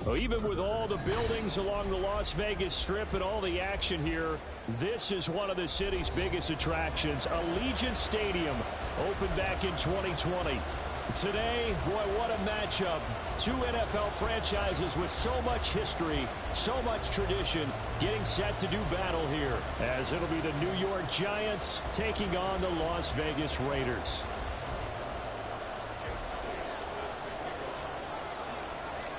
Well, even with all the buildings along the Las Vegas Strip and all the action here, this is one of the city's biggest attractions. Allegiant Stadium opened back in 2020. Today, boy, what a matchup. Two NFL franchises with so much history, so much tradition, getting set to do battle here, as it'll be the New York Giants taking on the Las Vegas Raiders.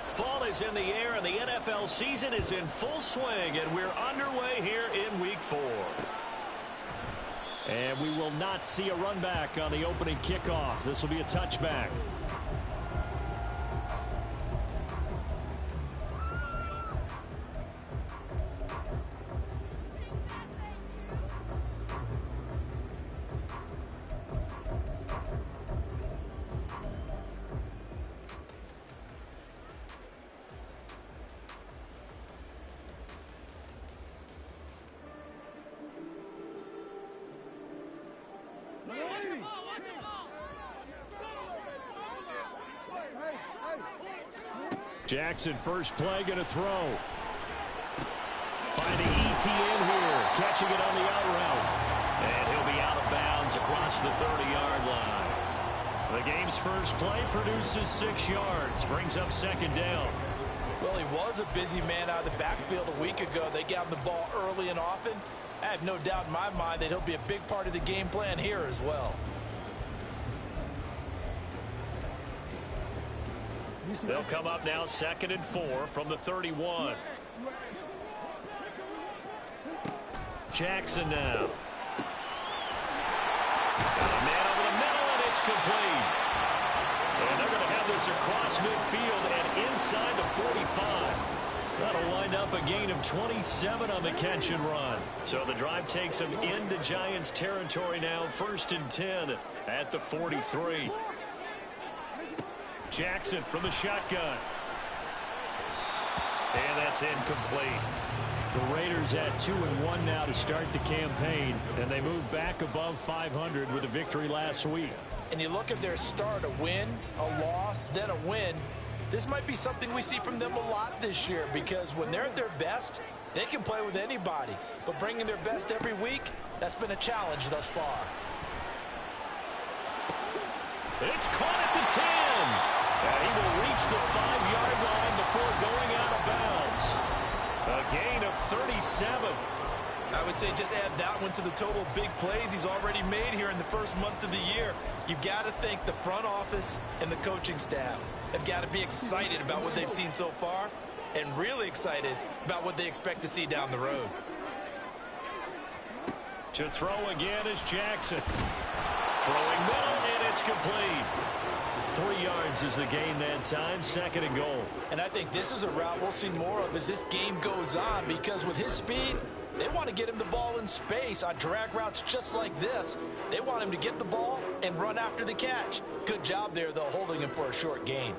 Fall is in the air, and the NFL season is in full swing, and we're underway here in Week 4. And we will not see a run back on the opening kickoff. This will be a touchback. Jackson, first play, going to throw. Finding ETN here, catching it on the out route. And he'll be out of bounds across the 30-yard line. The game's first play produces 6 yards, brings up second down. Well, he was a busy man out of the backfield a week ago. They got him the ball early and often. I have no doubt in my mind that he'll be a big part of the game plan here as well. They'll come up now 2nd and 4 from the 31. Jackson now. Got a man over the middle, and it's complete. And they're going to have this across midfield and inside the 45. That'll wind up a gain of 27 on the catch and run. So the drive takes them into Giants territory now, 1st and 10 at the 43. Jackson from the shotgun. And that's incomplete. The Raiders at 2-1 now to start the campaign, and they move back above 500 with a victory last week. And you look at their start, a win, a loss, then a win. This might be something we see from them a lot this year, because when they're at their best, they can play with anybody. But bringing their best every week, that's been a challenge thus far. It's caught at the 10. And he will reach the 5-yard line before going out of bounds. A gain of 37. I would say just add that one to the total big plays he's already made here in the first month of the year. You've got to think the front office and the coaching staff have got to be excited about what they've seen so far and really excited about what they expect to see down the road. To throw again is Jackson. Throwing middle, and it's complete. 3 yards is the gain that time, 2nd and goal. And I think this is a route we'll see more of as this game goes on, because with his speed, they want to get him the ball in space on drag routes just like this. They want him to get the ball and run after the catch. Good job there, though, holding him for a short gain.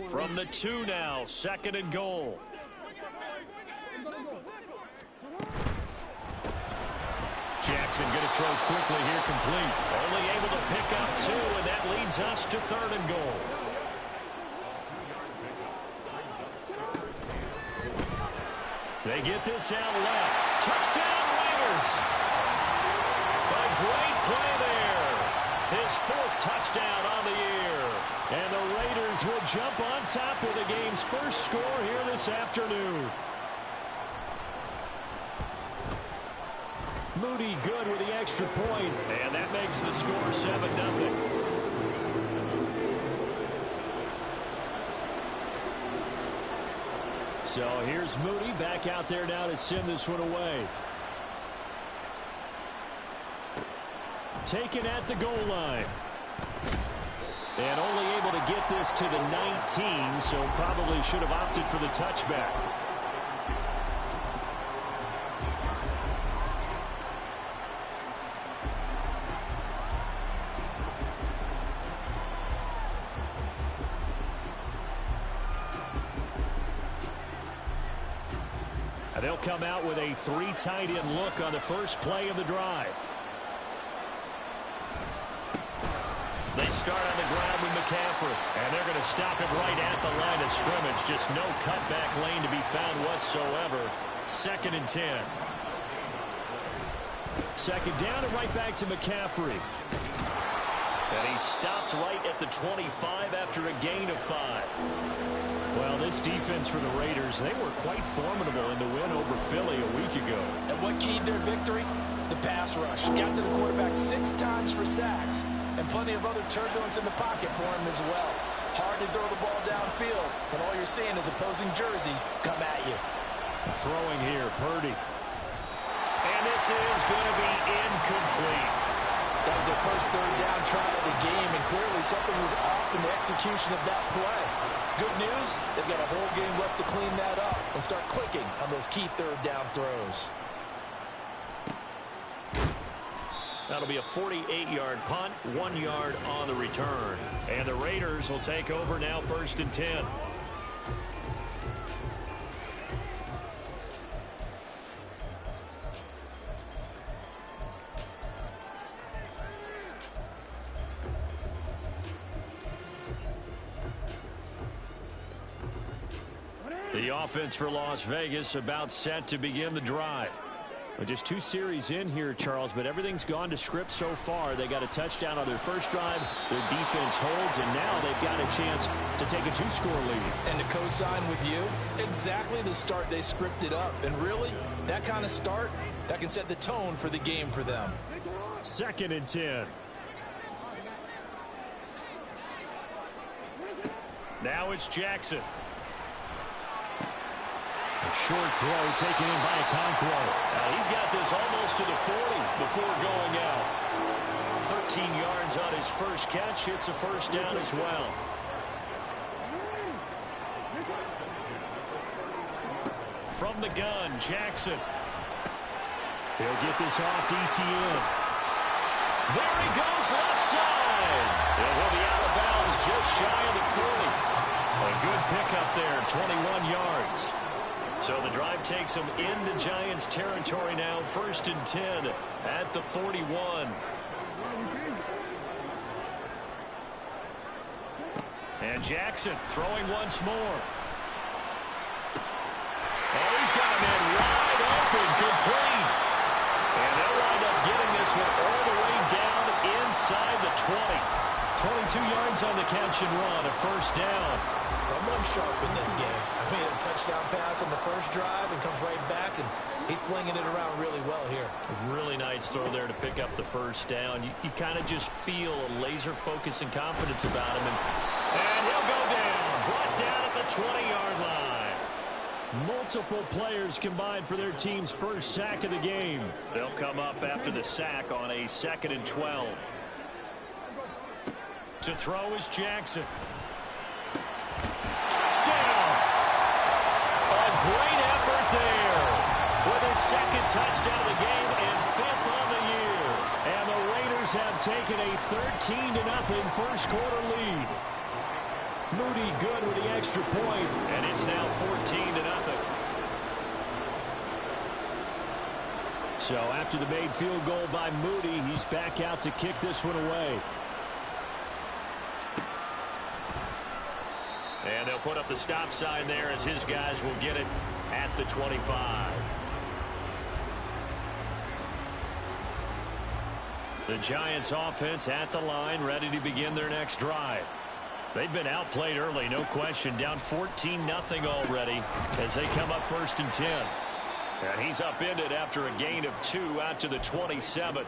From the 2 now, 2nd and goal. Jackson going to throw quickly here, complete. Only able to pick up 2, and that leads us to 3rd and goal. They get this out left. Touchdown, Raiders. A great play there. His 4th touchdown on the year. And the Raiders will jump on top with the game's first score here this afternoon. Moody good with the extra point. And that makes the score 7-0. So here's Moody back out there now to send this one away. Taken at the goal line. And only able to get this to the 19, so probably should have opted for the touchback. They'll come out with a 3 tight end look on the first play of the drive. They start on the ground with McCaffrey, and they're going to stop it right at the line of scrimmage. Just no cutback lane to be found whatsoever. 2nd and 10. 2nd down and right back to McCaffrey. And he stopped right at the 25 after a gain of 5. Well, this defense for the Raiders, they were quite formidable in the win over Philly a week ago. And what keyed their victory? The pass rush. Got to the quarterback 6 times for sacks, and plenty of other turbulence in the pocket for him as well. Hard to throw the ball downfield, and all you're seeing is opposing jerseys come at you. Throwing here, Purdy. And this is going to be incomplete. That was their first 3rd down try of the game, and clearly something was off in the execution of that play. Good news, they've got a whole game left to clean that up and start clicking on those key 3rd down throws. That'll be a 48-yard punt, 1 yard on the return. And the Raiders will take over now 1st and 10. The offense for Las Vegas about set to begin the drive. Well, just 2 series in here, Charles, but everything's gone to script so far. They got a touchdown on their first drive. Their defense holds, and now they've got a chance to take a 2-score lead. And to co-sign with you, exactly the start they scripted up. And really, that kind of start, that can set the tone for the game for them. 2nd and 10. Now it's Jackson. A short throw taken in by Okonkwo. He's got this almost to the 40 before going out. 13 yards on his first catch. Hits a 1st down as well. From the gun, Jackson. He'll get this off to ETN. There he goes, left side. And he'll be out of bounds just shy of the 40. A good pickup there, 21 yards. So the drive takes him into Giants territory now, 1st and 10 at the 41. And Jackson throwing once more. Oh, he's got a man wide open, complete. And they'll wind up getting this one all the way down inside the 20. 22 yards on the catch and run, a 1st down. Someone sharp in this game. I mean, a touchdown pass on the first drive and comes right back, and he's flinging it around really well here. A really nice throw there to pick up the 1st down. You kind of just feel a laser focus and confidence about him. And he'll go down. Brought down at the 20-yard line. Multiple players combined for their team's first sack of the game. They'll come up after the sack on a 2nd and 12. To throw is Jackson. Touchdown! A great effort there with his 2nd touchdown of the game and 5th on the year. And the Raiders have taken a 13-0 first quarter lead. Moody good with the extra point, and it's now 14-0. So after the made field goal by Moody, he's back out to kick this one away. And they'll put up the stop sign there as his guys will get it at the 25. The Giants offense at the line, ready to begin their next drive. They've been outplayed early, no question. Down 14-0 already as they come up 1st and 10. And he's upended after a gain of 2 out to the 27.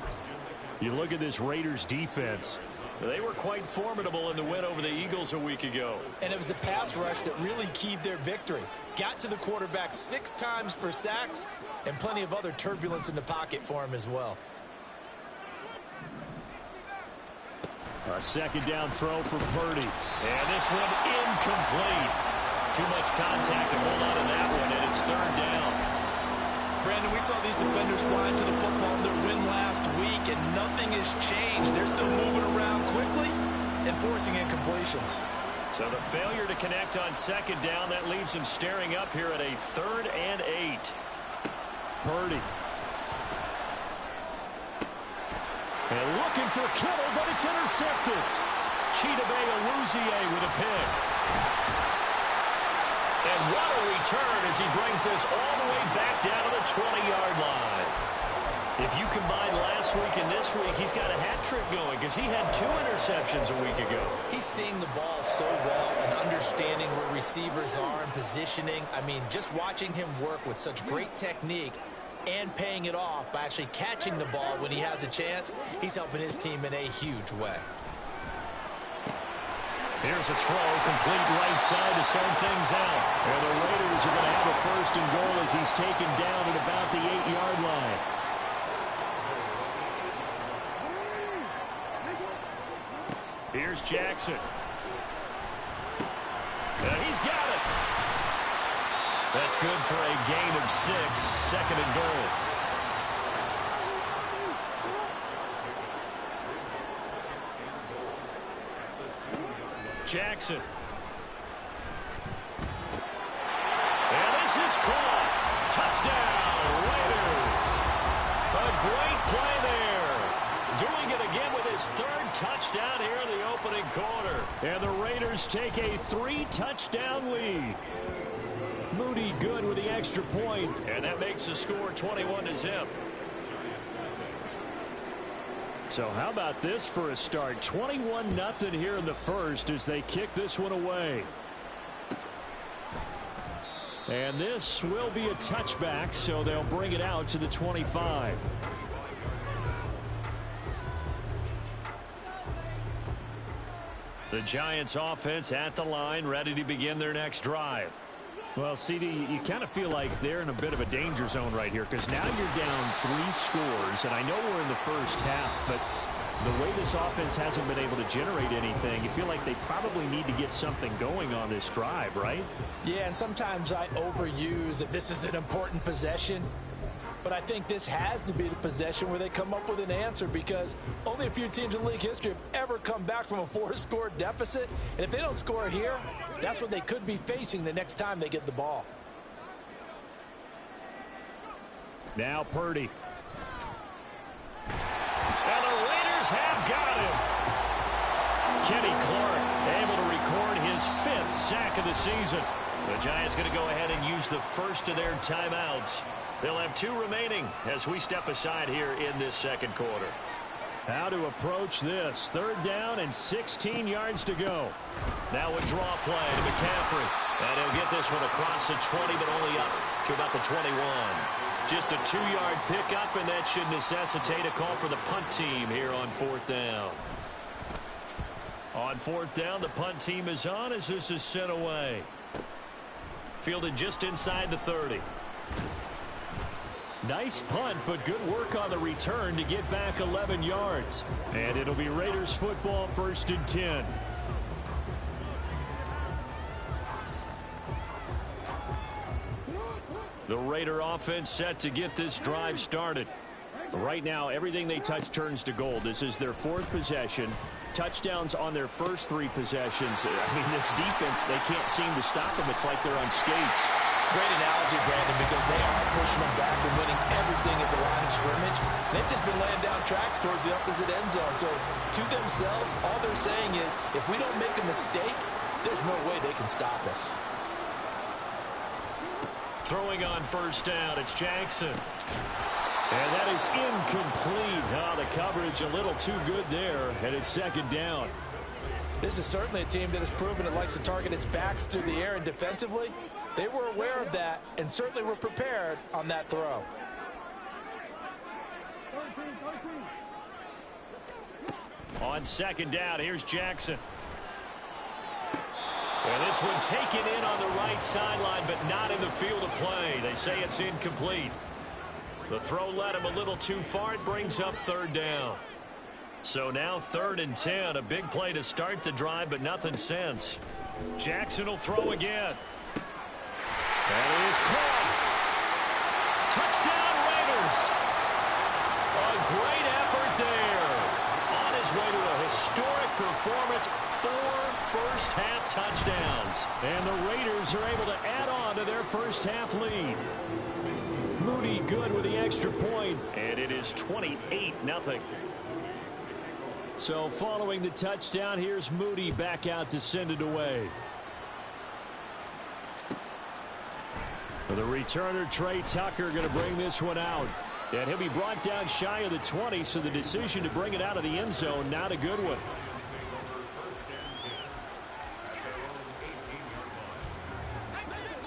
You look at this Raiders defense. They were quite formidable in the win over the Eagles a week ago. And it was the pass rush that really keyed their victory. Got to the quarterback 6 times for sacks and plenty of other turbulence in the pocket for him as well. A 2nd down throw for Purdy. And this one incomplete. Too much contact to hold on to that one, and it's 3rd down. Brandon, we saw these defenders flying to the football in their win last week, and nothing has changed. They're still moving around quickly and forcing incompletions. So the failure to connect on 2nd down, that leaves him staring up here at a 3rd and 8. Purdy. And looking for Kittle, but it's intercepted. Chidobe Awuzie with a pick. And what a return as he brings this all the way back down to the 20-yard line. If you combine last week and this week, he's got a hat trick going because he had 2 interceptions a week ago. He's seeing the ball so well and understanding where receivers are and positioning. I mean, just watching him work with such great technique and paying it off by actually catching the ball when he has a chance, he's helping his team in a huge way. Here's a throw, complete right side to start things out. And the Raiders are going to have a 1st and goal as he's taken down at about the 8-yard line. Here's Jackson. And he's got it. That's good for a gain of 6, 2nd and goal. Jackson. And this is caught. Touchdown, Raiders. A great play there. Doing it again with his 3rd touchdown here in the opening quarter. And the Raiders take a 3-touchdown lead. Moody good with the extra point. And that makes the score 21-0. So how about this for a start? 21-0 here in the 1st as they kick this one away. And this will be a touchback, so they'll bring it out to the 25. The Giants offense at the line, ready to begin their next drive. Well, CD, you kind of feel like they're in a bit of a danger zone right here because now you're down 3 scores, and I know we're in the 1st half, but the way this offense hasn't been able to generate anything, you feel like they probably need to get something going on this drive, right? Yeah, and sometimes I overuse that this is an important possession, but I think this has to be the possession where they come up with an answer because only a few teams in league history have ever come back from a 4-score deficit, and if they don't score here, that's what they could be facing the next time they get the ball. Now Purdy. And the Raiders have got him. Kenny Clark able to record his 5th sack of the season. The Giants going to go ahead and use the first of their timeouts. They'll have 2 remaining as we step aside here in this 2nd quarter. How to approach this. 3rd down and 16 yards to go. Now a draw play to McCaffrey. And he'll get this one across the 20, but only up to about the 21. Just a 2-yard pickup, and that should necessitate a call for the punt team here on 4th down. On 4th down, the punt team is on as this is sent away. Fielded just inside the 30. Nice punt, but good work on the return to get back 11 yards. And it'll be Raiders football 1st and 10. The Raider offense set to get this drive started. Right now, everything they touch turns to gold. This is their 4th possession. Touchdowns on their first 3 possessions. I mean, this defense, they can't seem to stop them. It's like they're on skates. Great analogy, Brandon, because they are pushing them back and winning everything at the line of scrimmage. They've just been laying down tracks towards the opposite end zone. So to themselves, all they're saying is, if we don't make a mistake, there's no way they can stop us. Throwing on 1st down, it's Jackson. And that is incomplete. Oh, the coverage a little too good there, and it's second down. This is certainly a team that has proven it likes to target its backs through the air, and defensively, they were aware of that and certainly were prepared on that throw. On second down, here's Jackson. And this one taken in on the right sideline, but not in the field of play. They say it's incomplete. The throw led him a little too far. It brings up third down. So now 3rd and 10. A big play to start the drive, but nothing since. Jackson will throw again. That is caught. Touchdown, Raiders. A great effort there. On his way to a historic performance, 4 first-half touchdowns. And the Raiders are able to add on to their first-half lead. Moody good with the extra point, and it is 28-0. So following the touchdown, here's Moody back out to send it away. For the returner, Trey Tucker going to bring this one out. And he'll be brought down shy of the 20, so the decision to bring it out of the end zone, not a good one.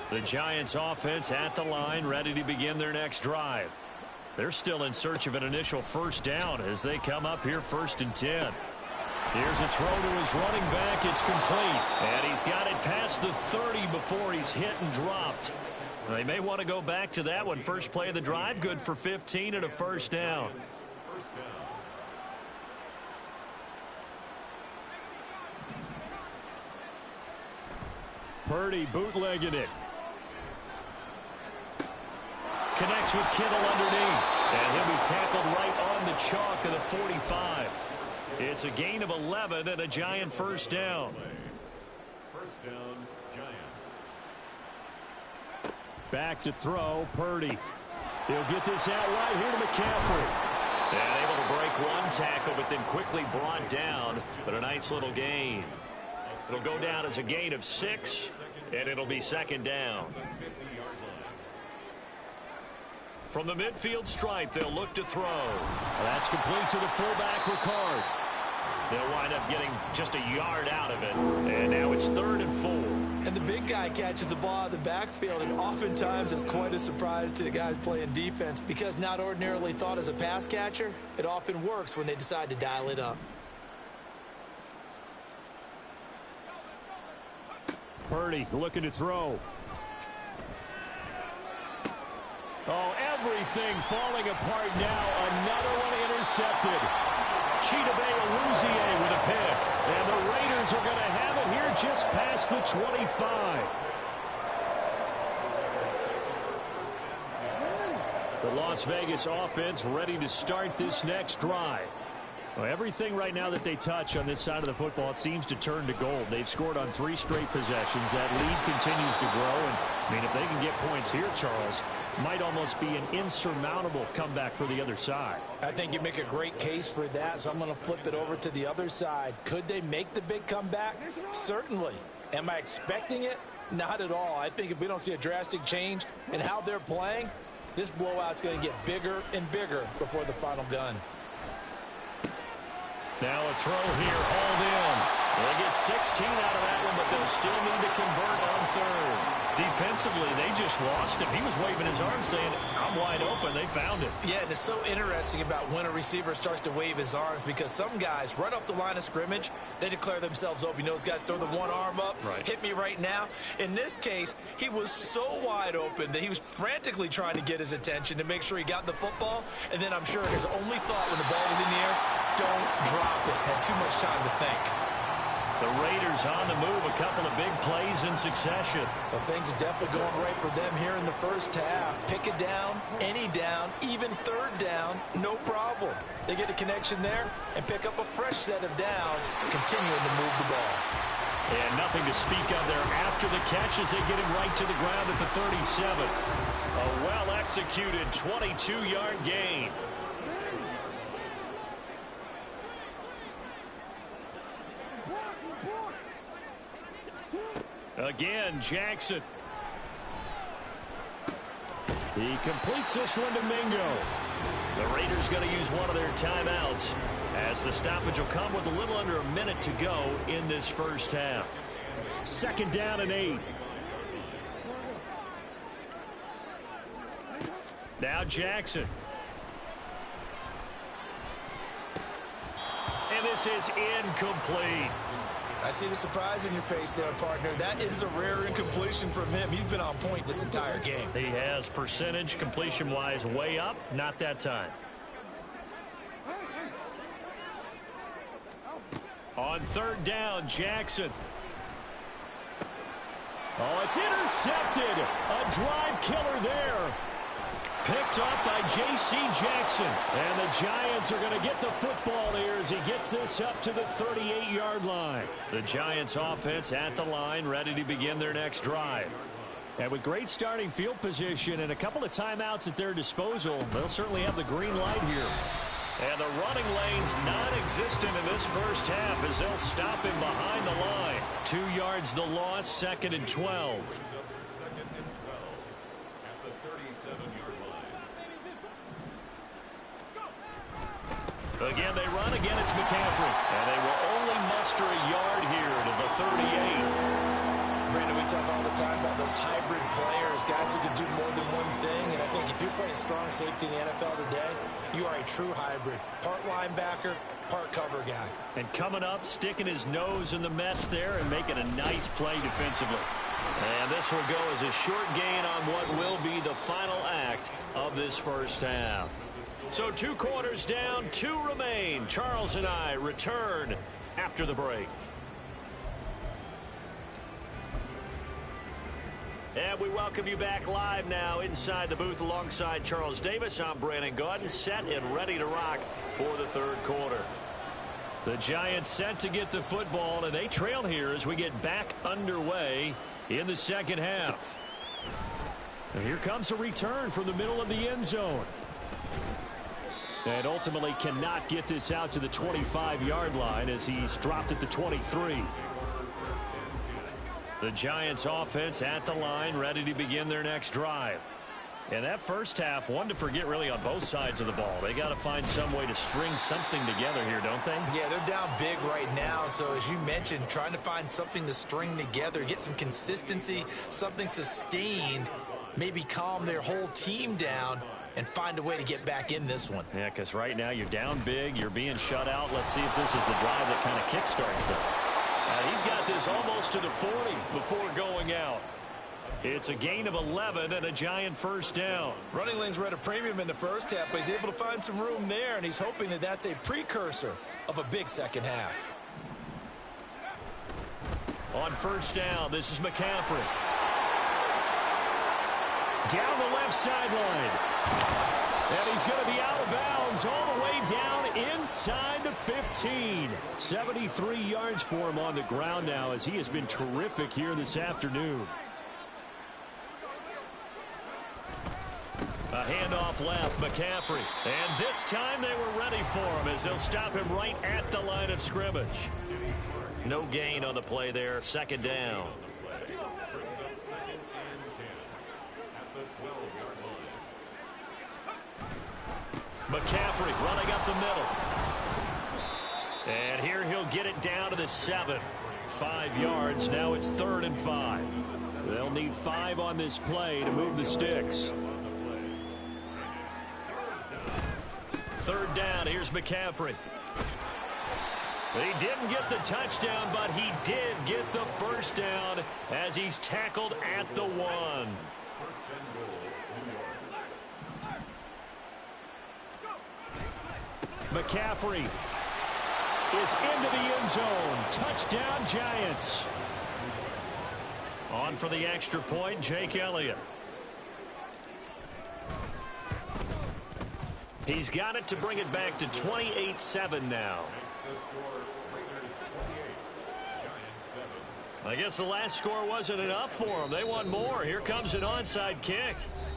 The Giants offense at the line, ready to begin their next drive. They're still in search of an initial first down as they come up here 1st and 10. Here's a throw to his running back. It's complete. And he's got it past the 30 before he's hit and dropped. They may want to go back to that one. First play of the drive, good for 15 and a first down. Purdy bootlegging it. Connects with Kittle underneath. And he'll be tackled right on the chalk of the 45. It's a gain of 11 and a Giant first down. First down, Giants. Back to throw, Purdy. He'll get this out right here to McCaffrey. And able to break one tackle, but then quickly brought down. But a nice little gain. It'll go down as a gain of 6, and it'll be second down. From the midfield stripe, they'll look to throw. That's complete to the fullback, Ricard. They'll wind up getting just a yard out of it. And now it's 3rd and 4. And the big guy catches the ball out of the backfield, and oftentimes it's quite a surprise to the guys playing defense because not ordinarily thought as a pass catcher, it often works when they decide to dial it up. Purdy looking to throw. Oh, everything falling apart now. Another one intercepted. Chidobe Awuzie with a pick. And the Raiders are going to have it here just past the 25. The Las Vegas offense ready to start this next drive. Well, everything right now that they touch on this side of the football, it seems to turn to gold. They've scored on 3 straight possessions. That lead continues to grow. And, I mean, if they can get points here, Charles, might almost be an insurmountable comeback for the other side. I think you make a great case for that, so I'm going to flip it over to the other side. Could they make the big comeback? Certainly. Am I expecting it? Not at all. I think if we don't see a drastic change in how they're playing, this blowout's going to get bigger and bigger before the final gun. Now a throw here, hauled in. They'll get 16 out of that one, but they'll still need to convert on 3rd. Defensively, they just lost him. He was waving his arms saying, I'm wide open. They found it. Yeah, and it's so interesting about when a receiver starts to wave his arms because some guys, right off the line of scrimmage, they declare themselves open. You know, those guys throw the one arm up, right. Hit me right now. In this case, he was so wide open that he was frantically trying to get his attention to make sure he got the football. And then I'm sure his only thought when the ball was in the air, don't drop it. Had too much time to think. The Raiders on the move, a couple of big plays in succession. Well, things are definitely going right for them here in the first half. Pick it down, any down, even 3rd down, no problem. They get a connection there and pick up a fresh set of downs, continuing to move the ball. And nothing to speak of there after the catch as they get him right to the ground at the 37. A well-executed 22-yard gain. Again, Jackson. He completes this one to Mingo. The Raiders going to use one of their timeouts as the stoppage will come with a little under a minute to go in this first half. 2nd down and 8. Now Jackson. And this is incomplete. I see the surprise in your face there, partner. That is a rare incompletion from him. He's been on point this entire game. He has percentage completion-wise way up. Not that time. On 3rd down, Jackson. Oh, it's intercepted. A drive killer there. Picked off by J.C. Jackson. And the Giants are going to get the football here as he gets this up to the 38-yard line. The Giants offense at the line, ready to begin their next drive. And with great starting field position and a couple of timeouts at their disposal, they'll certainly have the green light here. And the running lane's non-existent in this first half as they'll stop him behind the line. 2 yards the loss, 2nd and 12. Again, they run. Again, it's McCaffrey. And they will only muster a yard here to the 38. Brandon, we talk all the time about those hybrid players, guys who can do more than one thing. And I think if you're playing strong safety in the NFL today, you are a true hybrid. Part linebacker, part cover guy. And coming up, sticking his nose in the mess there and making a nice play defensively. And this will go as a short gain on what will be the final act of this first half. So 2 quarters down, 2 remain. Charles and I return after the break. And we welcome you back live now inside the booth alongside Charles Davis. I'm Brandon Gaudin, set and ready to rock for the 3rd quarter. The Giants set to get the football, and they trail here as we get back underway in the 2nd half. And here comes a return from the middle of the end zone. And ultimately cannot get this out to the 25-yard line as he's dropped at the 23. The Giants offense at the line, ready to begin their next drive. And that first half, one to forget really on both sides of the ball. They got to find some way to string something together here, don't they? Yeah, they're down big right now. So as you mentioned, trying to find something to string together, get some consistency, something sustained, maybe calm their whole team down and find a way to get back in this one. Yeah, because right now you're down big, you're being shut out. Let's see if this is the drive that kind of kickstarts them. He's got this almost to the 40 before going out. It's a gain of 11 and a Giant first down. Running lanes were at a premium in the first half, but he's able to find some room there, and he's hoping that that's a precursor of a big second half. On first down, this is McCaffrey. Down the left sideline. And he's going to be out of bounds all the way down inside the 15. 73 yards for him on the ground now as he has been terrific here this afternoon. A handoff left, McCaffrey. And this time they were ready for him as they'll stop him right at the line of scrimmage. No gain on the play there, 2nd down. McCaffrey running up the middle. And here he'll get it down to the 7. 5 yards. Now it's 3rd and 5. They'll need 5 on this play to move the sticks. 3rd down. Here's McCaffrey. He didn't get the touchdown, but he did get the first down as he's tackled at the 1. McCaffrey is into the end zone. Touchdown, Giants. On for the extra point, Jake Elliott. He's got it to bring it back to 28-7 now. I guess the last score wasn't enough for them. They want more. Here comes an onside kick.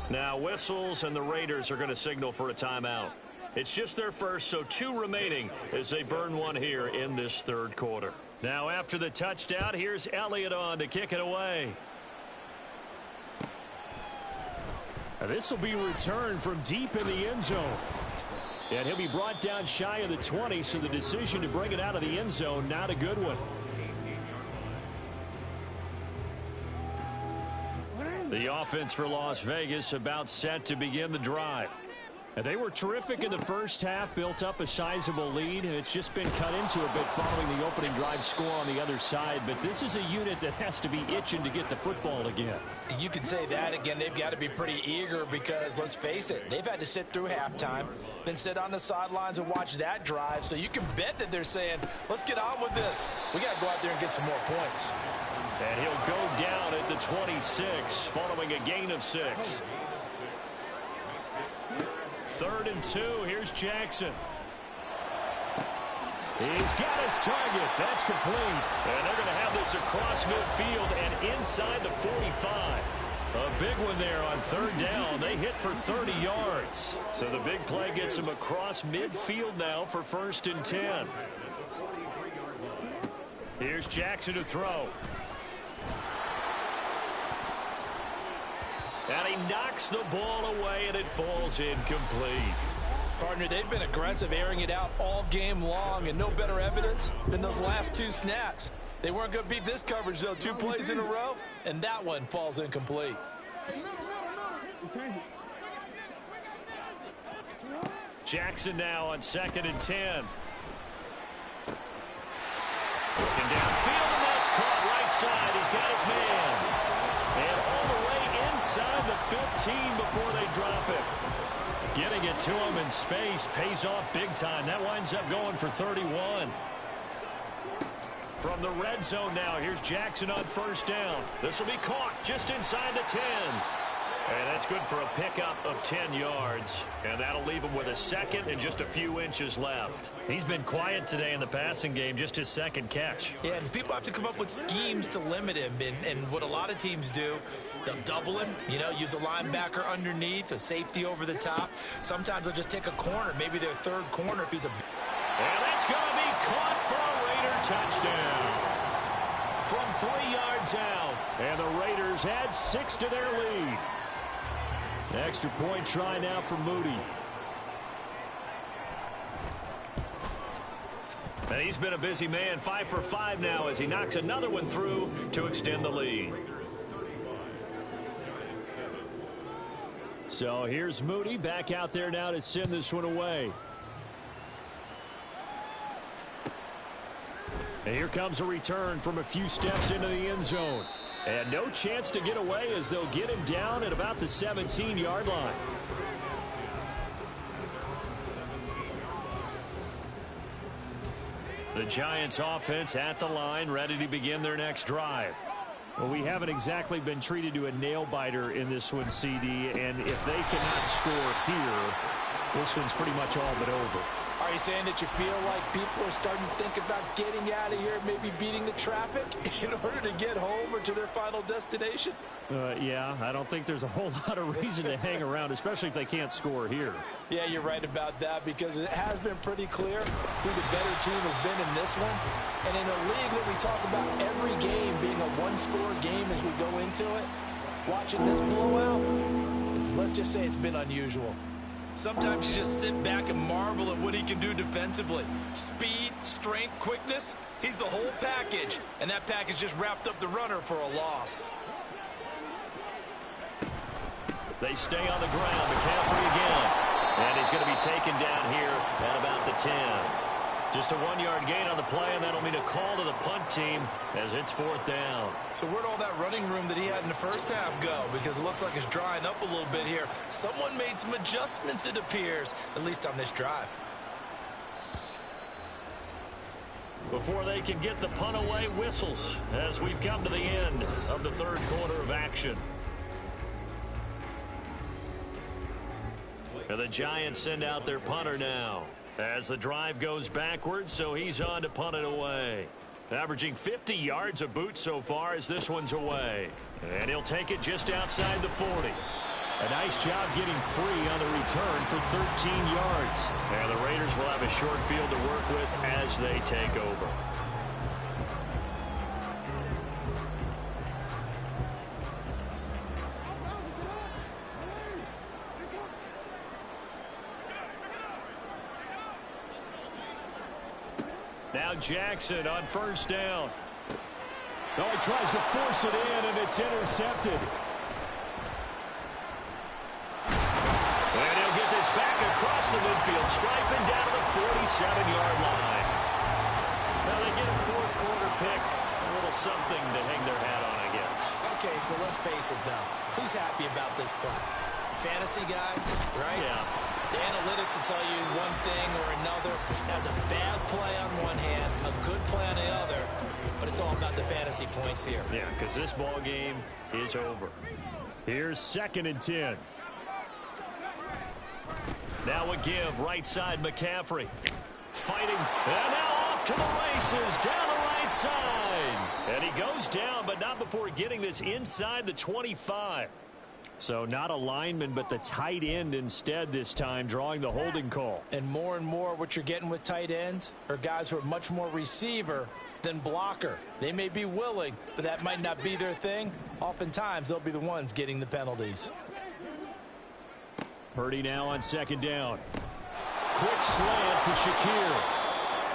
Now whistles, and the Raiders are going to signal for a timeout. It's just their first, so 2 remaining as they burn one here in this 3rd quarter. Now after the touchdown, here's Elliott on to kick it away. This will be returned from deep in the end zone. And he'll be brought down shy of the 20, so the decision to bring it out of the end zone, not a good one. The offense for Las Vegas about set to begin the drive. And they were terrific in the first half, built up a sizable lead. It's just been cut into a bit following the opening drive score on the other side. But this is a unit that has to be itching to get the football again. You could say that again. They've got to be pretty eager because, let's face it, they've had to sit through halftime, then sit on the sidelines and watch that drive. So you can bet that they're saying, let's get on with this. We got to go out there and get some more points. And he'll go down at the 26 following a gain of 6. 3rd and 2. Here's Jackson. He's got his target. That's complete. And they're going to have this across midfield and inside the 45. A big one there on 3rd down. They hit for 30 yards. So the big play gets them across midfield now for 1st and 10. Here's Jackson to throw. And he knocks the ball away, and it falls incomplete. Partner, they've been aggressive, airing it out all game long, and no better evidence than those last 2 snaps. They weren't going to beat this coverage, though. 2 plays in a row, and that one falls incomplete. Jackson now on 2nd and 10. Looking downfield, and that's caught right side. He's got his man. And all the way inside the 15 before they drop it. Getting it to him in space pays off big time. That winds up going for 31. From the red zone now, here's Jackson on 1st down. This will be caught just inside the 10. And that's good for a pickup of 10 yards. And that'll leave him with a 2nd and just a few inches left. He's been quiet today in the passing game, just his 2nd catch. Yeah, and people have to come up with schemes to limit him. And what a lot of teams do, they'll double him, use a linebacker underneath, a safety over the top. Sometimes they'll just take a corner, maybe their 3rd corner if he's a... And that's going to be caught for a Raider touchdown. From 3 yards out. And the Raiders add 6 to their lead. Extra point try now for Moody. And he's been a busy man, 5 for 5 now as he knocks another one through to extend the lead. So here's Moody back out there now to send this one away. And here comes a return from a few steps into the end zone. And no chance to get away as they'll get him down at about the 17-yard line. The Giants offense at the line, ready to begin their next drive. Well, we haven't exactly been treated to a nail-biter in this one, CD, and if they cannot score here, this one's pretty much all but over. Are you saying that you feel like people are starting to think about getting out of here, maybe beating the traffic in order to get home or to their final destination? Yeah, I don't think there's a whole lot of reason to hang around, especially if they can't score here. Yeah, you're right about that because it has been pretty clear who the better team has been in this one. And in a league that we talk about every game being a one-score game as we go into it, watching this blowout, let's just say it's been unusual. Sometimes you just sit back and marvel at what he can do defensively. Speed, strength, quickness, he's the whole package. And that package just wrapped up the runner for a loss. They stay on the ground. McCaffrey again. And he's going to be taken down here at about the 10. Just a 1-yard gain on the play, and that'll mean a call to the punt team as it's 4th down. So where'd all that running room that he had in the first half go? Because it looks like it's drying up a little bit here. Someone made some adjustments, it appears, at least on this drive. Before they can get the punt away, whistles as we've come to the end of the 3rd quarter of action. And the Giants send out their punter now as the drive goes backwards, so he's on to punt it away. Averaging 50 yards a boot so far as this one's away. And he'll take it just outside the 40. A nice job getting free on the return for 13 yards. And the Raiders will have a short field to work with as they take over. Now Jackson on first down. Oh, he tries to force it in, and it's intercepted. And he'll get this back across the midfield stripe and down to the 47-yard line. Now they get a fourth quarter pick. A little something to hang their hat on, I guess. Okay, so let's face it, though. Who's happy about this play? Fantasy guys, right? Yeah. The analytics will tell you one thing or another. Has a bad play on one hand, a good play on the other, but it's all about the fantasy points here. Yeah, because this ball game is over. Here's 2nd and 10. Now a give, right side McCaffrey. Fighting, and now off to the races, down the right side. And he goes down, but not before getting this inside the 25. So not a lineman, but the tight end instead this time, drawing the holding call. And more what you're getting with tight ends are guys who are much more receiver than blocker. They may be willing, but that might not be their thing. Oftentimes, they'll be the ones getting the penalties. Purdy now on 2nd down. Quick slant to Shakir.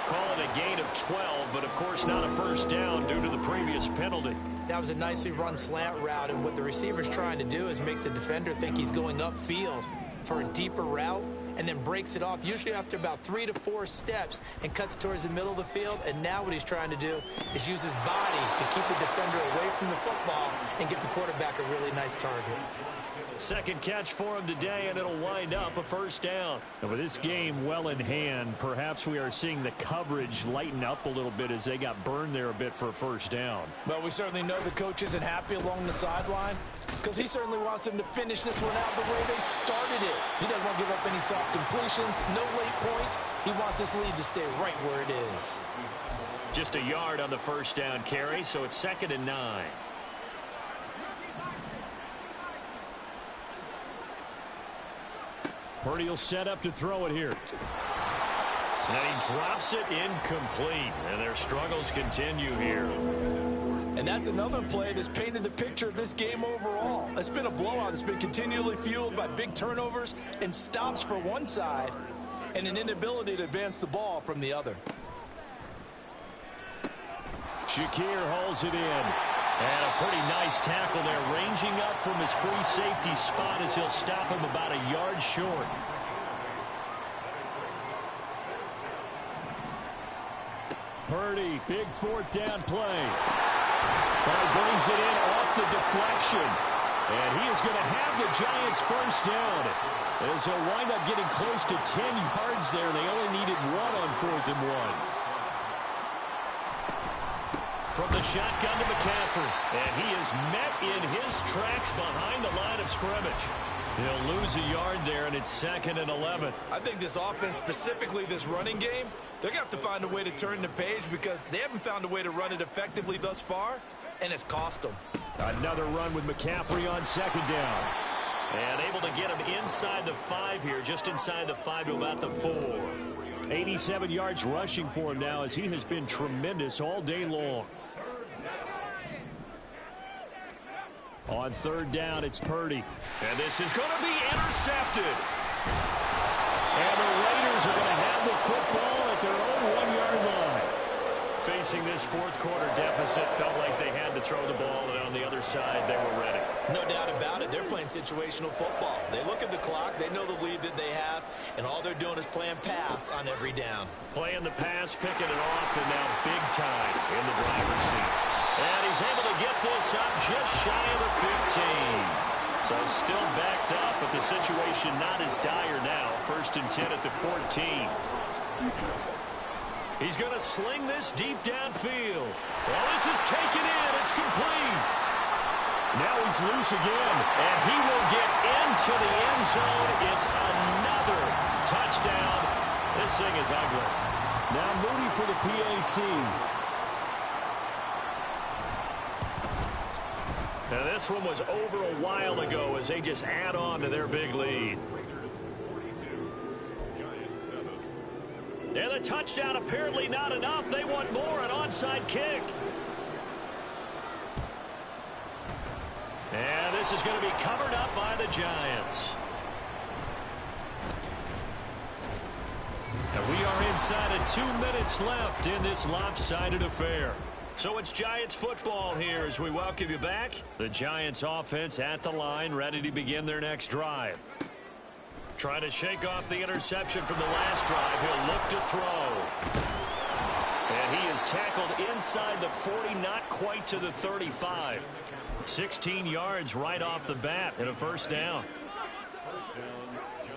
Call it a gain of 12, but of course not a first down due to the previous penalty. That was a nicely run slant route, and what the receiver's trying to do is make the defender think he's going upfield for a deeper route, and then breaks it off, usually after about 3 to 4 steps, and cuts towards the middle of the field. And now what he's trying to do is use his body to keep the defender away from the football and give the quarterback a really nice target. Second catch for him today, and it'll wind up a first down. And with this game well in hand, perhaps we are seeing the coverage lighten up a little bit as they got burned there a bit for a first down. Well, we certainly know the coach isn't happy along the sideline, because he certainly wants them to finish this one out the way they started it. He doesn't want to give up any soft completions, no late point. He wants this lead to stay right where it is. Just a yard on the first down carry, so it's 2nd and 9. Purdy will set up to throw it here. And he drops it incomplete. And their struggles continue here. And that's another play that's painted the picture of this game overall. It's been a blowout. It's been continually fueled by big turnovers and stops for one side and an inability to advance the ball from the other. Shakir holds it in. And a pretty nice tackle there, ranging up from his free safety spot as he'll stop him about a yard short. Purdy, big 4th down play. But he brings it in off the deflection. And he is going to have the Giants first down. As he'll wind up getting close to 10 yards there. They only needed 1 on 4th and 1. From the shotgun to McCaffrey. And he is met in his tracks behind the line of scrimmage. He'll lose a yard there, and it's 2nd and 11. I think this offense, specifically this running game, they're going to have to find a way to turn the page because they haven't found a way to run it effectively thus far, and it's cost them. Another run with McCaffrey on 2nd down. And able to get him inside the 5 here, just inside the 5 to about the 4. 87 yards rushing for him now as he has been tremendous all day long. On 3rd down, it's Purdy. And this is going to be intercepted. And the Raiders are going to have the football at their own 1-yard line. Facing this 4th quarter deficit, felt like they had to throw the ball, and on the other side, they were ready. No doubt about it. They're playing situational football. They look at the clock. They know the lead that they have, and all they're doing is playing pass on every down. Playing the pass, picking it off, and now big time in the driver's seat. And he's able to get this up just shy of the 15. So still backed up, but the situation not as dire now. 1st and 10 at the 14. He's going to sling this deep downfield. Well, this is taken in. It's complete. Now he's loose again, and he will get into the end zone. It's another touchdown. This thing is ugly. Now Moody for the PAT. Now this one was over a while ago as they just add on to their big lead. And the touchdown apparently not enough. They want more, an onside kick. And this is going to be covered up by the Giants. And we are inside of 2 minutes left in this lopsided affair. So it's Giants football here as we welcome you back. The Giants offense at the line, ready to begin their next drive. Trying to shake off the interception from the last drive. He'll look to throw. And he is tackled inside the 40, not quite to the 35. 16 yards right off the bat and a first down. First down, Giants.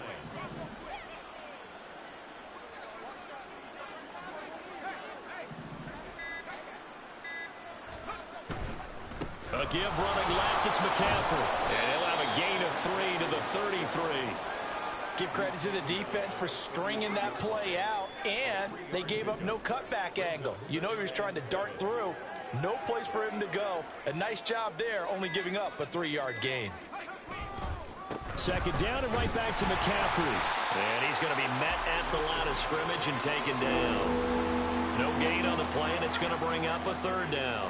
A give running left, it's McCaffrey. And he'll have a gain of 3 to the 33. Give credit to the defense for stringing that play out, and they gave up no cutback angle. You know he was trying to dart through. No place for him to go. A nice job there, only giving up a 3-yard gain. Second down and right back to McCaffrey. And he's going to be met at the line of scrimmage and taken down. No gain on the play, and it's going to bring up a third down.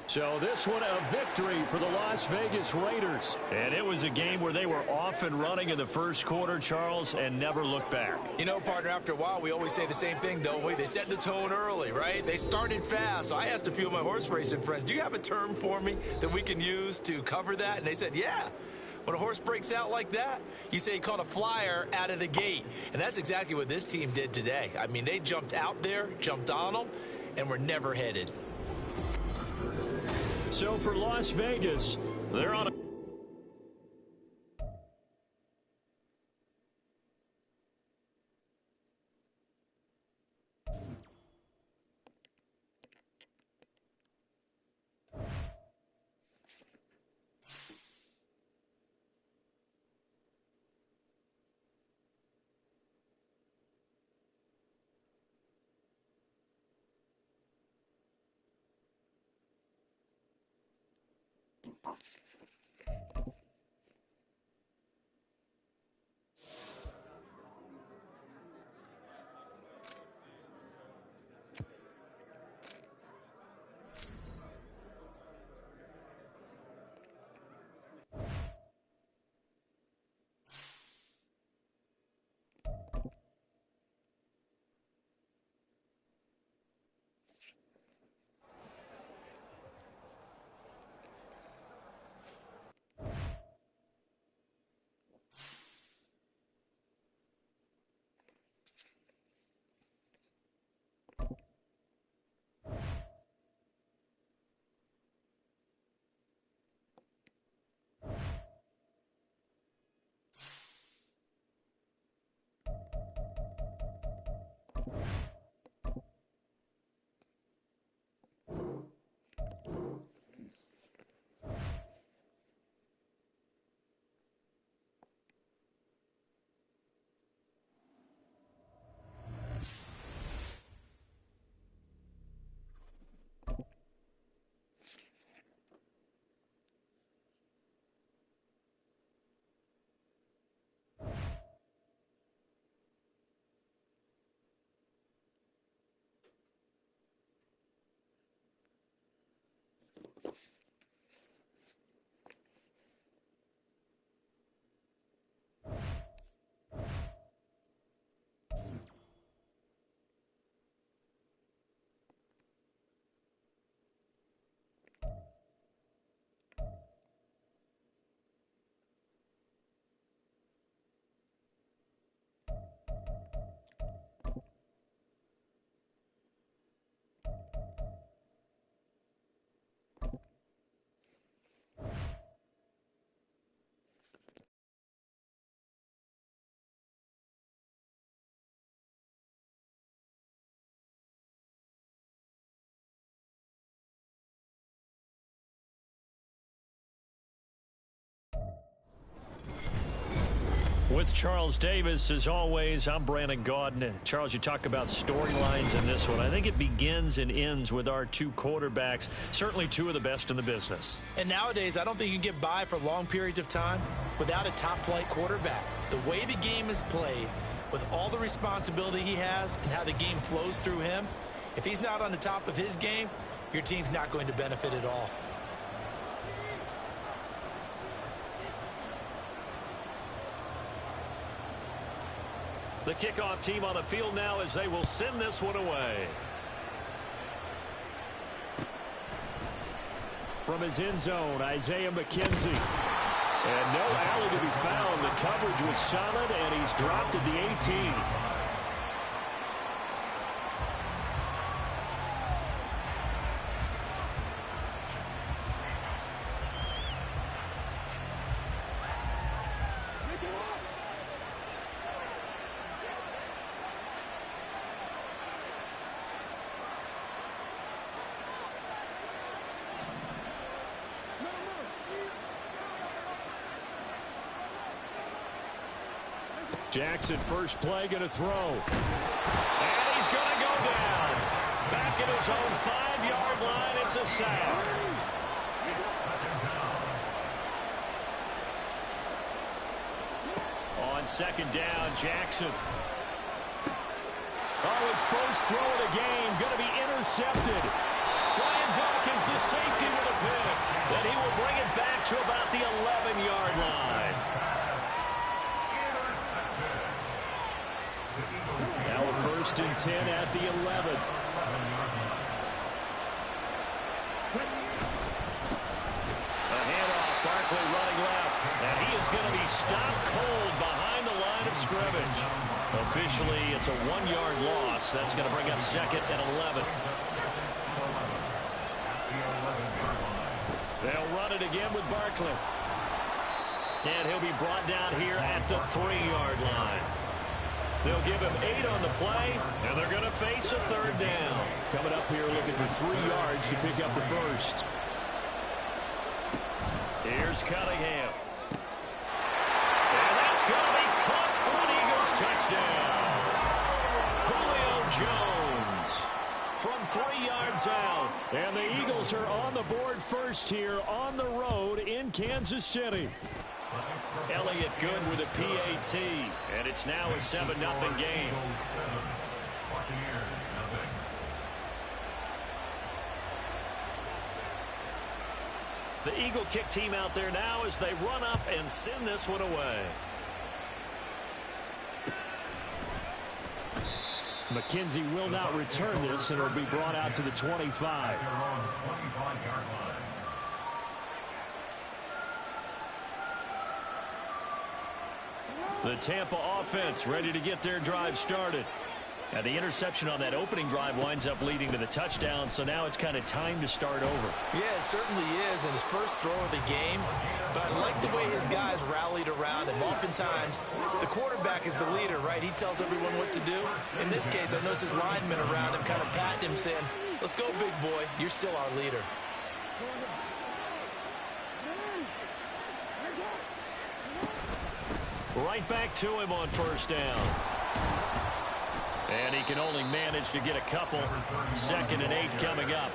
So this one a victory for the Las Vegas Raiders. And it was a game where they were off and running in the first quarter, Charles, and never looked back. You know, partner, after a while, we always say the same thing, don't we? They set the tone early, right? They started fast. So I asked a few of my horse racing friends, do you have a term for me that we can use to cover that? And they said, yeah. When a horse breaks out like that, you say he caught a flyer out of the gate. And that's exactly what this team did today. I mean, they jumped out there, jumped on them, and were never headed. So for Las Vegas, they're on a With Charles Davis, as always, I'm Brandon Gaudin. Charles, you talk about storylines in this one. I think it begins and ends with our two quarterbacks, certainly two of the best in the business. And nowadays, I don't think you can get by for long periods of time without a top-flight quarterback. The way the game is played, with all the responsibility he has and how the game flows through him, if he's not on the top of his game, your team's not going to benefit at all. The kickoff team on the field now as they will send this one away. From his end zone, Isaiah McKenzie. And no alley to be found. The coverage was solid, and he's dropped at the 18. Jackson, first play, going to throw. And he's going to go down. Back at his own 5-yard line, it's a sack. On second down, Jackson. Oh, his first throw of the game, going to be intercepted. Brian Dawkins, the safety, with a pick. Then he will bring it back to about the 11-yard line. Now a 1st and 10 at the 11. A handoff, Barkley running left. And he is going to be stopped cold behind the line of scrimmage. Officially, it's a 1-yard loss. That's going to bring up 2nd and 11. They'll run it again with Barkley. And he'll be brought down here at the 3-yard line. They'll give him 8 on the play, and they're going to face a 3rd down. Coming up here looking for 3 yards to pick up the first. Here's Cunningham. And that's going to be caught for an Eagles touchdown. Julio Jones from 3 yards out. And the Eagles are on the board first here on the road in Kansas City. Elliott good with a PAT, and it's now a 7-0 game. The Eagle kick team out there now as they run up and send this one away. McKenzie will not return this, and it'll be brought out to the 25. The Tampa offense ready to get their drive started. And the interception on that opening drive winds up leading to the touchdown, so now it's kind of time to start over. Yeah, it certainly is, and his first throw of the game. But I like the way his guys rallied around him. Oftentimes, the quarterback is the leader, right? He tells everyone what to do. In this case, I noticed his linemen around him kind of patting him, saying, "Let's go, big boy. You're still our leader." Right back to him on 1st down. And he can only manage to get a couple. 2nd and 8 coming up.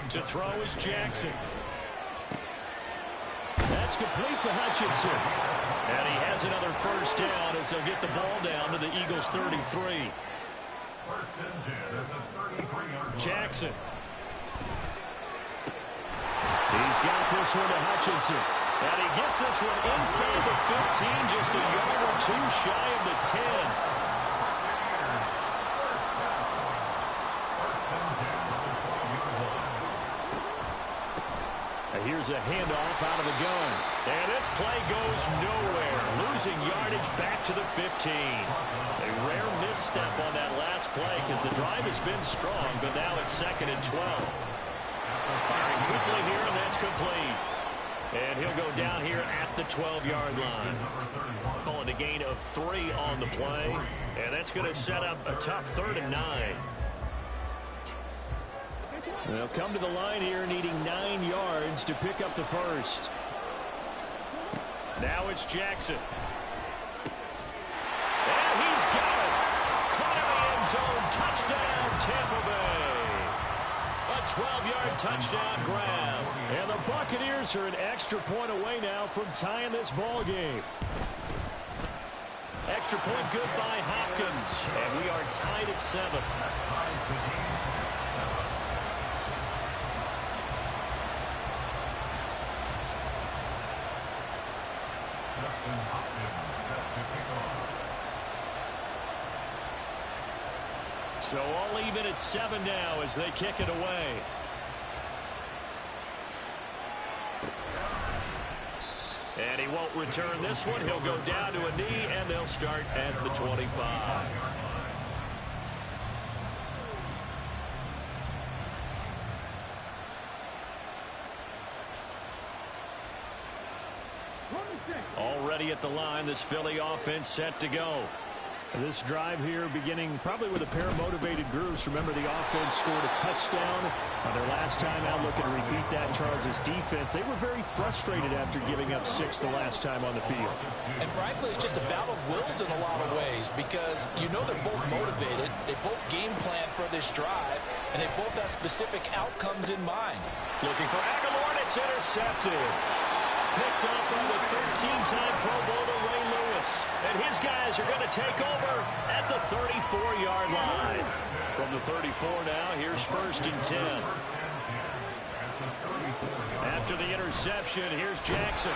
To throw is Jackson. That's complete to Hutchinson. And he has another 1st down as they'll get the ball down to the Eagles' 33. Jackson. He's got this one to Hutchinson. And he gets this one inside the 15, just a yard or 2 shy of the 10. Here's a handoff out of the gun. And this play goes nowhere. Losing yardage back to the 15. A rare misstep on that last play because the drive has been strong, but now it's 2nd and 12. Firing quickly here, and that's complete. And he'll go down here at the 12-yard line. Calling a gain of 3 on the play. And that's going to set up a tough 3rd and 9. They'll come to the line here needing 9 yards to pick up the first. Now it's Jackson. And he's got it. Caught in the end zone. Touchdown, Tampa Bay. A 12-yard touchdown grab. And the Buccaneers are an extra point away now from tying this ball game. Extra point good by Hopkins. And we are tied at 7. So all even at 7 now as they kick it away. And he won't return this one. He'll go down to a knee, and they'll start at the 25. Already at the line, this Philly offense set to go. This drive here beginning probably with a pair of motivated groups. Remember, the offense scored a touchdown on their last time out. Looking to repeat that. Charles's defense, they were very frustrated after giving up 6 the last time on the field. And frankly, it's just a battle of wills in a lot of ways because you know they're both motivated. They both game plan for this drive, and they both have specific outcomes in mind. Looking for Aguilar, and it's intercepted. Picked up by the 13-time Pro Bowler Ray Lewis. And his guys are going to take over at the 34-yard line. From the 34 now, here's 1st and 10. After the interception, here's Jackson.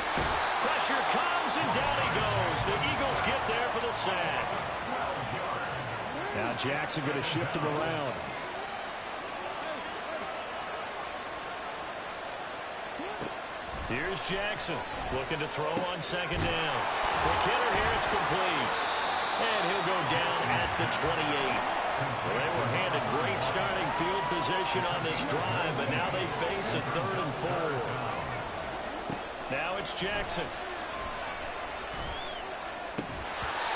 Pressure comes, and down he goes. The Eagles get there for the sack. Now Jackson going to shift him around. Here's Jackson looking to throw on 2nd down. Quick hitter here, it's complete. And he'll go down at the 28. Well, they were handed great starting field position on this drive, but now they face a 3rd and 4. Now it's Jackson.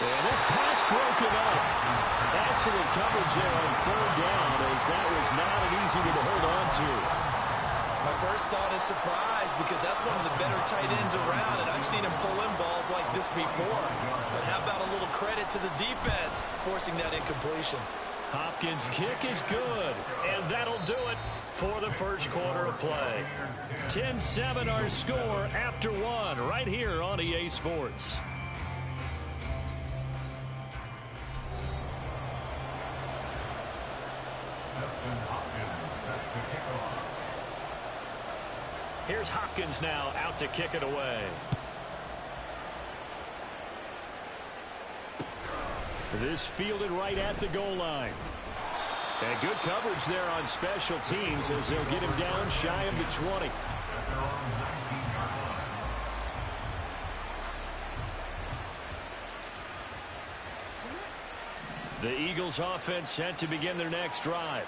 And this pass broken up. Excellent coverage there on 3rd down, as that was not an easy one to hold on to. My first thought is surprise because that's one of the better tight ends around, and I've seen him pull in balls like this before. But how about a little credit to the defense forcing that incompletion? Hopkins' kick is good, and that'll do it for the first quarter of play. 10-7 our score after 1 right here on EA Sports. Here's Hopkins now out to kick it away. This fielded right at the goal line. And good coverage there on special teams as they'll get him down shy of the 20. The Eagles offense set to begin their next drive.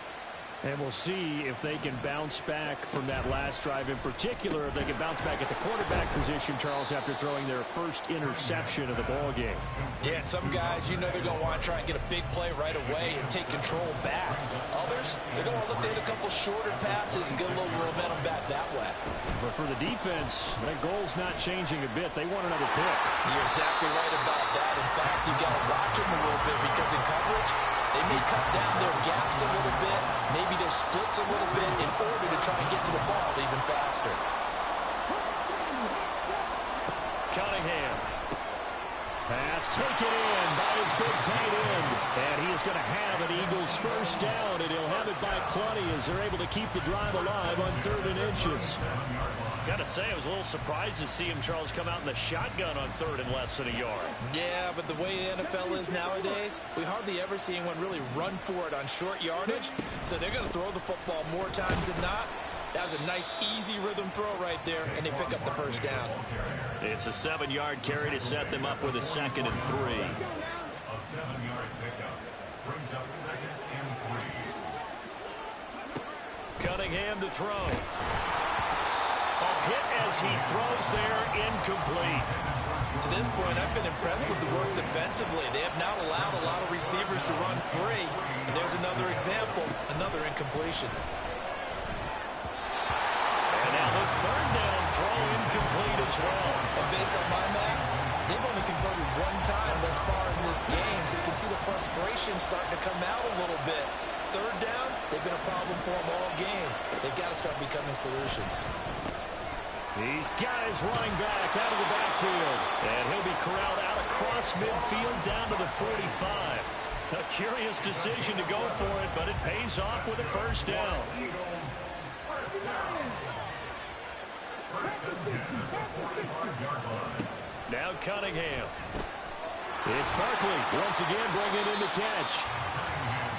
And we'll see if they can bounce back from that last drive. In particular, if they can bounce back at the quarterback position, Charles, after throwing their first interception of the ball game. Yeah, and some guys, you know they're going to want to try and get a big play right away and take control back. Others, they're going to look to hit a couple shorter passes and get a little momentum back that way. But for the defense, that goal's not changing a bit. They want another pick. You're exactly right about that. In fact, you got to watch them a little bit because in coverage, they may cut down their gaps a little bit, maybe their splits a little bit in order to try and get to the ball even faster. Cunningham. Pass taken in by his big tight end. And he is going to have an Eagles first down, and he'll have it by plenty as they're able to keep the drive alive on 3rd and inches. Got to say, I was a little surprised to see him, Charles, come out in the shotgun on 3rd and less than a yard. Yeah, but the way the NFL is nowadays, we hardly ever see anyone really run for it on short yardage. So they're going to throw the football more times than not. That was a nice, easy rhythm throw right there, and they pick up the first down. It's a 7-yard carry to set them up with a 2nd and 3. A 7-yard pickup brings up 2nd and 3. Cunningham to throw. A hit as he throws there, incomplete. To this point, I've been impressed with the work defensively. They have not allowed a lot of receivers to run free. And there's another example, another incompletion. And now the 3rd down throw incomplete as well. And based on my math, they've only converted 1 time thus far in this game, so you can see the frustration starting to come out a little bit. 3rd downs, they've been a problem for them all game. They've got to start becoming solutions. He's got his running back out of the backfield. And he'll be corralled out across midfield down to the 45. A curious decision to go for it, but it pays off with a first down. Now Cunningham. It's Barkley once again bringing in the catch.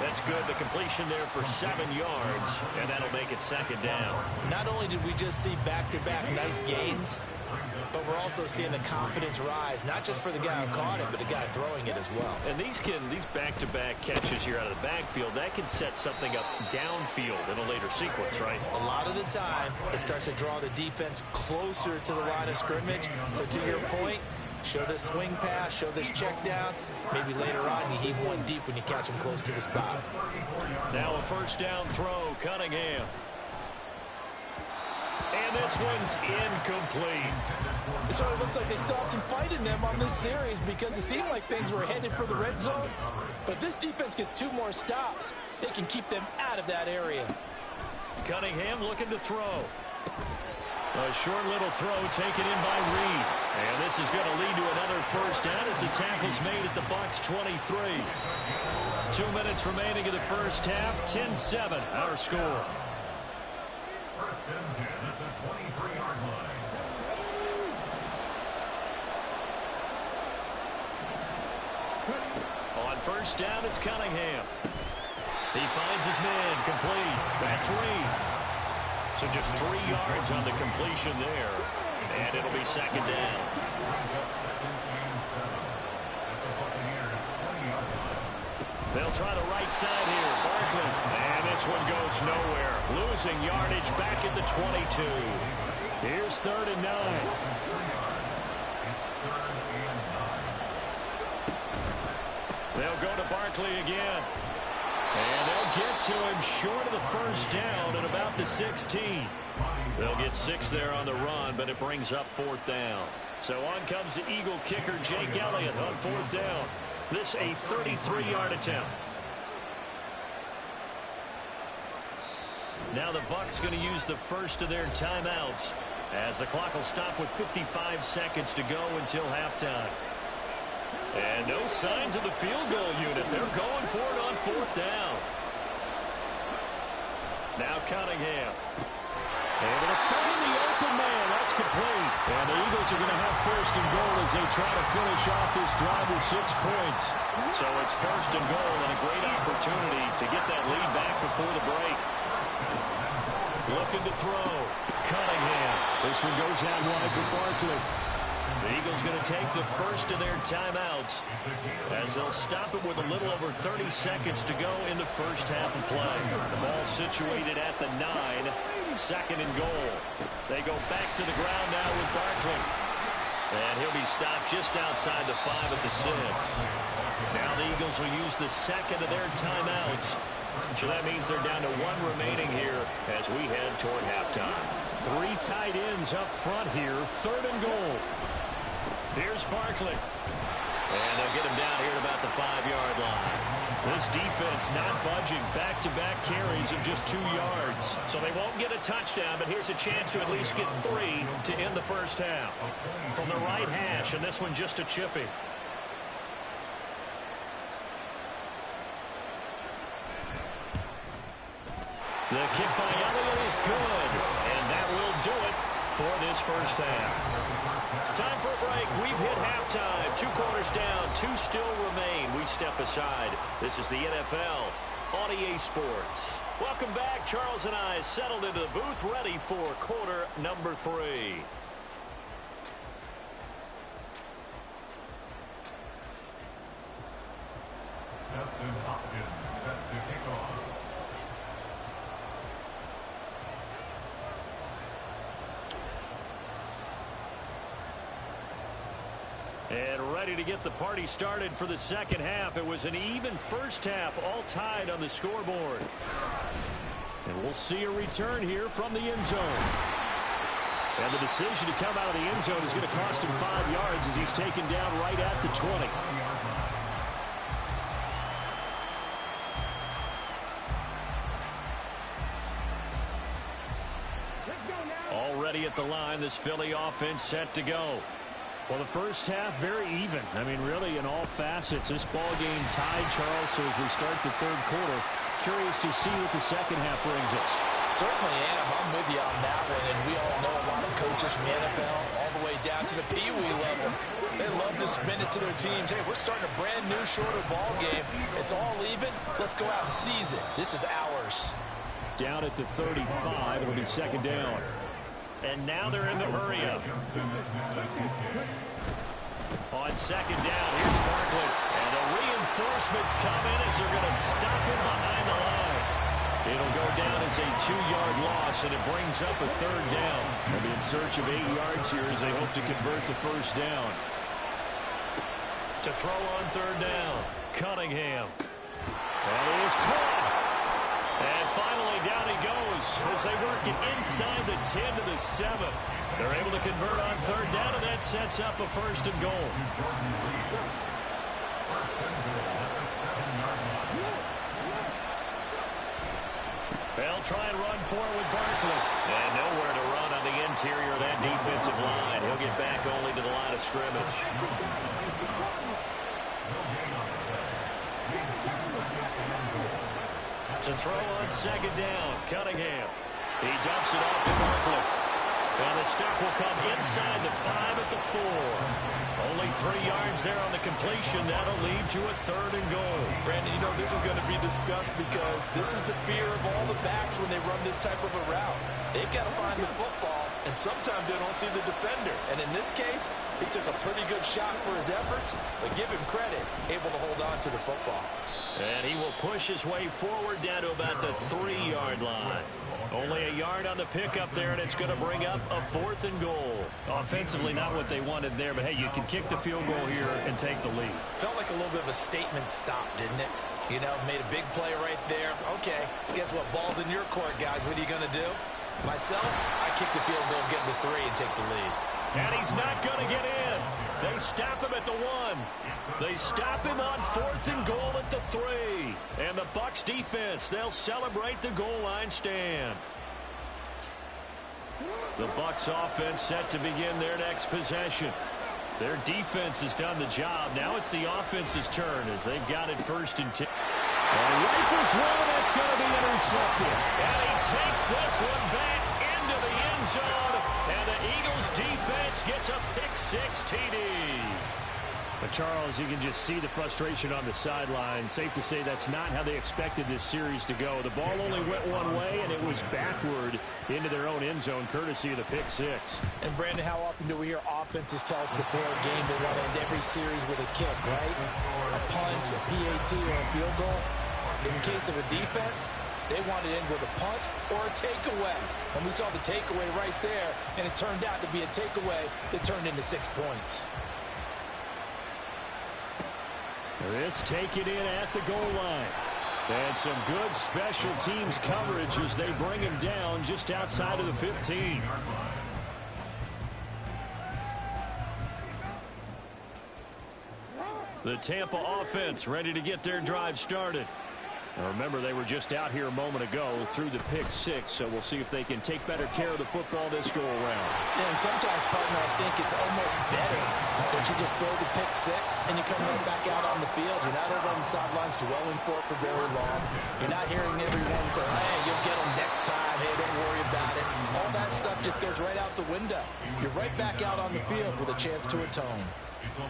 That's good. The completion there for 7 yards, and that'll make it second down. Not only did we just see back-to-back nice gains, but we're also seeing the confidence rise, not just for the guy who caught it, but the guy throwing it as well. And these back-to-back catches here out of the backfield, that can set something up downfield in a later sequence, right? A lot of the time, it starts to draw the defense closer to the line of scrimmage. So to your point, show this swing pass, show this check down. Maybe later on you heave one deep when you catch them close to the spot. Now a first down throw, Cunningham. And this one's incomplete. So it looks like they still have some fight in them on this series because it seemed like things were headed for the red zone. But this defense gets 2 more stops. They can keep them out of that area. Cunningham looking to throw. A short little throw taken in by Reed. And this is going to lead to another first down as the tackle's made at the Bucs 23. 2 minutes remaining in the first half. 10-7 our score. First and 10 at the 23-yard line. On first down, it's Cunningham. He finds his man, complete. That's Reed. So just 3 yards on the completion there, and it'll be second down. They'll try the right side here. Barkley. And this one goes nowhere. Losing yardage back at the 22. Here's 3rd and 9. They'll go to Barkley again. And they'll get to him short of the first down at about the 16. They'll get 6 there on the run, but it brings up 4th down. So on comes the Eagle kicker, Jake Elliott, on 4th down. This a 33-yard attempt. Now the Bucs going to use the first of their timeouts as the clock will stop with 55 seconds to go until halftime. And no signs of the field goal unit. They're going for it on 4th down. Now Cunningham. Able to find the open man. That's complete. And the Eagles are going to have 1st and goal as they try to finish off this drive with 6 points. So it's 1st and goal and a great opportunity to get that lead back before the break. Looking to throw. Cunningham. This one goes out wide for Barkley. The Eagles going to take the first of their timeouts as they'll stop it with a little over 30 seconds to go in the first half of play. The ball situated at the 9, 2nd and goal. They go back to the ground now with Barkley. And he'll be stopped just outside the 5 at the 6. Now the Eagles will use the 2nd of their timeouts. So that means they're down to 1 remaining here as we head toward halftime. 3 tight ends up front here, 3rd and goal. Here's Barkley. And they'll get him down here at about the 5-yard line. This defense not budging. Back-to-back carries of just 2 yards. So they won't get a touchdown, but here's a chance to at least get 3 to end the first half. From the right hash, and this one just a chippy. The kick by Elliott is good, and that will do it for this first half. Time for a break. We've hit halftime. 2 quarters down, 2 still remain. We step aside. This is the NFL on EA Sports. Welcome back. Charles and I settled into the booth, ready for quarter number 3. Dustin Hopkins set to kick off. And ready to get the party started for the second half. It was an even first half, all tied on the scoreboard. And we'll see a return here from the end zone. And the decision to come out of the end zone is going to cost him 5 yards as he's taken down right at the 20. Already at the line, this Philly offense set to go. Well, the first half, very even. I mean, really, in all facets, this ball game tied, Charles. So as we start the third quarter, curious to see what the second half brings us. Certainly am. I'm with you on that one. And we all know a lot of coaches from the NFL all the way down to the Pee Wee level. They love to spin it to their teams. Hey, we're starting a brand new, shorter ball game. It's all even. Let's go out and seize it. This is ours. Down at the 35. It'll be second down. And now they're in the hurry up. On second down, here's Barkley. And the reinforcements come in as they're going to stop him behind the line. It'll go down as a 2-yard loss, and it brings up a third down. They'll be in search of 8 yards here as they hope to convert the first down. To throw on third down, Cunningham. And he is caught. And finally down he goes as they work it inside the 10 to the 7. They're able to convert on third down, and that sets up a first and goal. They'll try and run forward with Barkley. And nowhere to run on the interior of that defensive line. He'll get back only to the line of scrimmage. To throw on second down, Cunningham. He dumps it off to Barkley. And the stop will come inside the 5 at the 4. Only 3 yards there on the completion. That'll lead to a third and goal. Brandon, you know this is going to be discussed because this is the fear of all the backs when they run this type of a route. They've got to find the football, and sometimes they don't see the defender. And in this case, he took a pretty good shot for his efforts, but give him credit, able to hold on to the football. And he will push his way forward down to about the 3-yard line. Only a yard on the pickup there, and it's going to bring up a fourth and goal. Offensively, not what they wanted there, but hey, you can kick the field goal here and take the lead. Felt like a little bit of a statement stop, didn't it? You know, made a big play right there. Okay, guess what? Ball's in your court, guys. What are you going to do? Myself, I kick the field goal, get the 3, and take the lead. And he's not going to get in. They stop him at the 1. They stop him on fourth and goal at the 3. And the Bucs defense, they'll celebrate the goal line stand. The Bucs offense set to begin their next possession. Their defense has done the job. Now it's the offense's turn as they've got it first and 10. And rifles one, that's going to be intercepted. And he takes this one back into the end zone. And the Eagles defense gets a pick-6 TD. But Charles, you can just see the frustration on the sideline. Safe to say that's not how they expected this series to go. The ball only went one way, and it was backward into their own end zone, courtesy of the pick-6. And, Brandon, how often do we hear offenses tell us before a game they want to end every series with a kick, right? A punt, a PAT, or a field goal. In the case of a defense, they want to end with a punt or a takeaway. And we saw the takeaway right there, and it turned out to be a takeaway that turned into 6 points. This take it in at the goal line. And some good special teams coverage as they bring him down just outside of the 15. The Tampa offense ready to get their drive started. Now remember, they were just out here a moment ago through the pick-6, so we'll see if they can take better care of the football this go-around. Yeah, and sometimes, partner, I think it's almost better that you just throw the pick-6 and you come right back out on the field. You're not over on the sidelines dwelling for it for very long. You're not hearing everyone say, hey, you'll get them next time. Hey, don't worry about it. All that stuff just goes right out the window. You're right back out on the field with a chance to atone.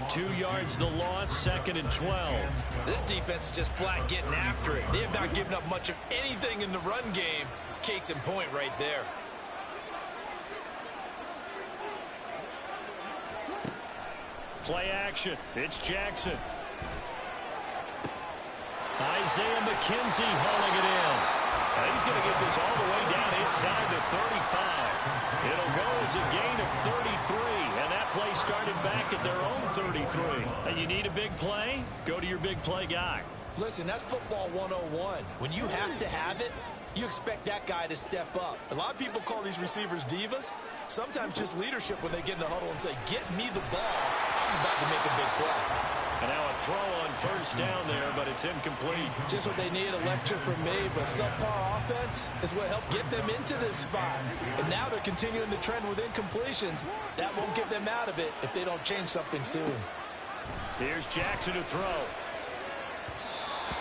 2 yards the loss, second and 12. This defense is just flat getting after it. They have not given up much of anything in the run game. Case in point right there. Play action. It's Jackson. Isaiah McKenzie hauling it in. And he's going to get this all the way down inside the 35. It'll go as a gain of 33. And that play started back at their own 33. And you need a big play? Go to your big play guy. Listen, that's football 101. When you have to have it, you expect that guy to step up. A lot of people call these receivers divas. Sometimes just leadership when they get in the huddle and say, get me the ball. I'm about to make a big play. And now a throw on first down there, but it's incomplete. Just what they need, a lecture from me, but subpar offense is what helped get them into this spot. And now they're continuing the trend with incompletions. That won't get them out of it if they don't change something soon. Here's Jackson to throw.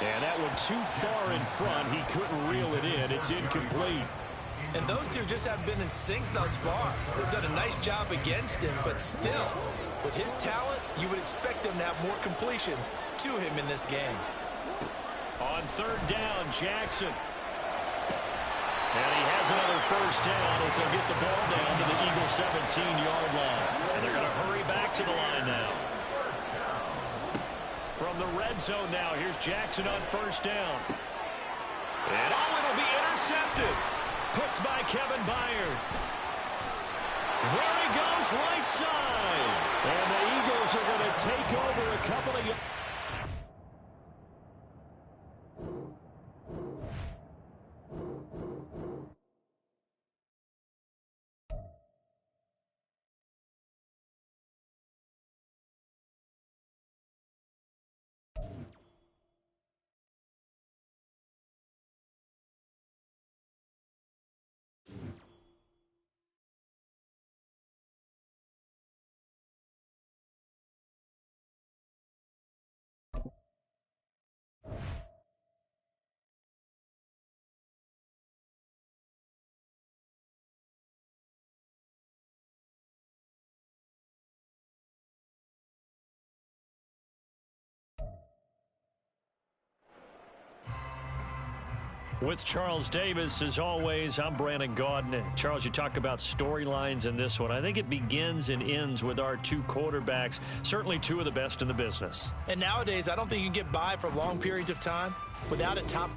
And that one too far in front. He couldn't reel it in. It's incomplete. And those two just haven't been in sync thus far. They've done a nice job against him, but still, with his talent, you would expect them to have more completions to him in this game. On third down, Jackson. And he has another first down as they'll get the ball down to the Eagles' 17-yard line. And they're going to hurry back to the line now. From the red zone now, here's Jackson on first down. And it'll be intercepted. Picked by Kevin Byard. There he goes, right side. And the Eagles are going to take over a couple of... With Charles Davis, as always, I'm Brandon Gaudin. Charles, you talk about storylines in this one. I think it begins and ends with our two quarterbacks, certainly two of the best in the business. And nowadays, I don't think you can get by for long periods of time without a top.